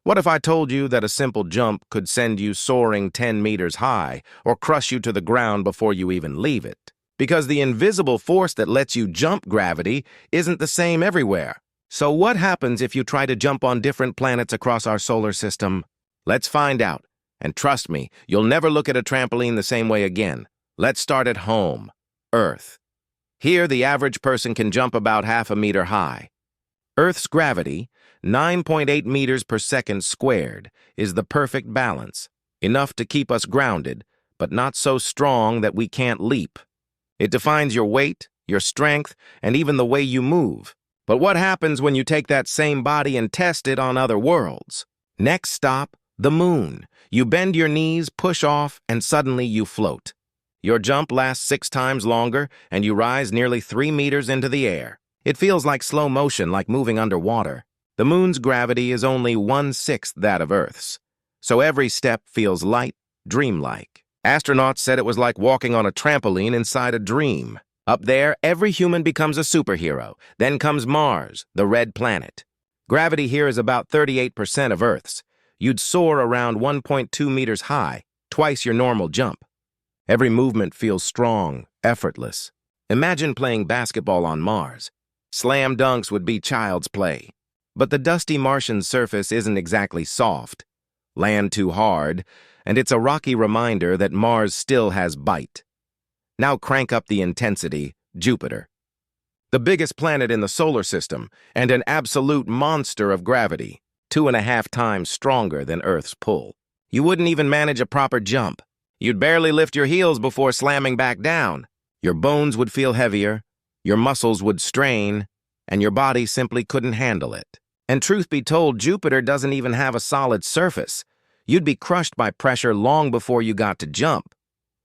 What if I told you that a simple jump could send you soaring 10 meters high or crush you to the ground before you even leave it? Because the invisible force that lets you jump gravity isn't the same everywhere. So what happens if you try to jump on different planets across our solar system? Let's find out. And trust me, you'll never look at a trampoline the same way again. Let's start at home, Earth. Here, the average person can jump about half a meter high. Earth's gravity, 9.8 meters per second squared, is the perfect balance, enough to keep us grounded, but not so strong that we can't leap. It defines your weight, your strength, and even the way you move. But what happens when you take that same body and test it on other worlds? Next stop, the moon. You bend your knees, push off, and suddenly you float. Your jump lasts 6 times longer, and you rise nearly 3 meters into the air. It feels like slow motion, like moving underwater. The moon's gravity is only 1/6 that of Earth's, so every step feels light, dreamlike. Astronauts said it was like walking on a trampoline inside a dream. Up there, every human becomes a superhero. Then comes Mars, the red planet. Gravity here is about 38% of Earth's. You'd soar around 1.2 meters high, twice your normal jump. Every movement feels strong, effortless. Imagine playing basketball on Mars. Slam dunks would be child's play. But the dusty Martian surface isn't exactly soft. Land too hard, and it's a rocky reminder that Mars still has bite. Now crank up the intensity, Jupiter. The biggest planet in the solar system, and an absolute monster of gravity, 2.5 times stronger than Earth's pull. You wouldn't even manage a proper jump. You'd barely lift your heels before slamming back down. Your bones would feel heavier, your muscles would strain, and your body simply couldn't handle it. And truth be told, Jupiter doesn't even have a solid surface. You'd be crushed by pressure long before you got to jump.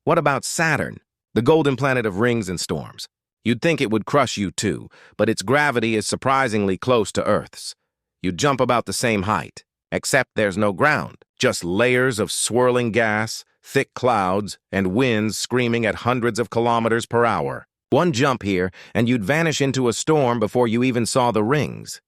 What about Saturn, the golden planet of rings and storms? You'd think it would crush you too, but its gravity is surprisingly close to Earth's. You'd jump about the same height, except there's no ground, just layers of swirling gas, thick clouds, and winds screaming at hundreds of kilometers per hour. One jump here, and you'd vanish into a storm before you even saw the rings.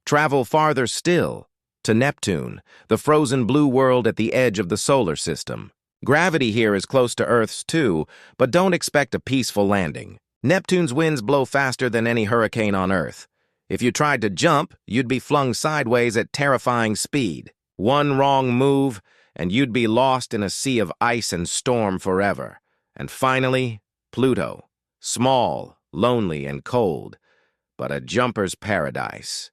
Travel farther still, to Neptune, the frozen blue world at the edge of the solar system. Gravity here is close to Earth's too, but don't expect a peaceful landing. Neptune's winds blow faster than any hurricane on Earth. If you tried to jump, you'd be flung sideways at terrifying speed. One wrong move, and you'd be lost in a sea of ice and storm forever. And finally, Pluto. Small, lonely, and cold, but a jumper's paradise.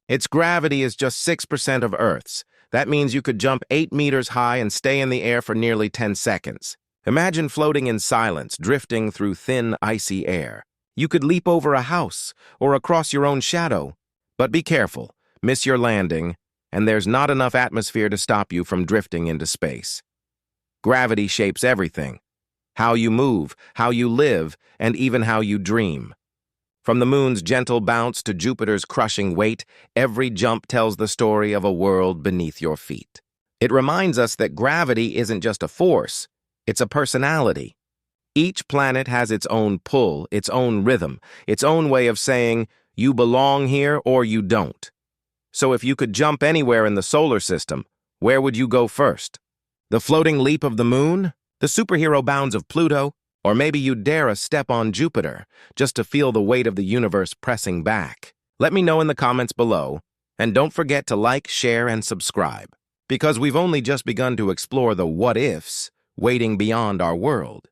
Its gravity is just 6% of Earth's. That means you could jump 8 meters high and stay in the air for nearly 10 seconds. Imagine floating in silence, drifting through thin, icy air. You could leap over a house or across your own shadow. But be careful, miss your landing, and there's not enough atmosphere to stop you from drifting into space. Gravity shapes everything. How you move, how you live, and even how you dream. From the moon's gentle bounce to Jupiter's crushing weight, every jump tells the story of a world beneath your feet. It reminds us that gravity isn't just a force, it's a personality. Each planet has its own pull, its own rhythm, its own way of saying, you belong here or you don't. So if you could jump anywhere in the solar system, where would you go first? The floating leap of the moon? The superhero bounds of Pluto? Or maybe you'd dare a step on Jupiter, just to feel the weight of the universe pressing back? Let me know in the comments below, and don't forget to like, share, and subscribe, because we've only just begun to explore the what-ifs waiting beyond our world.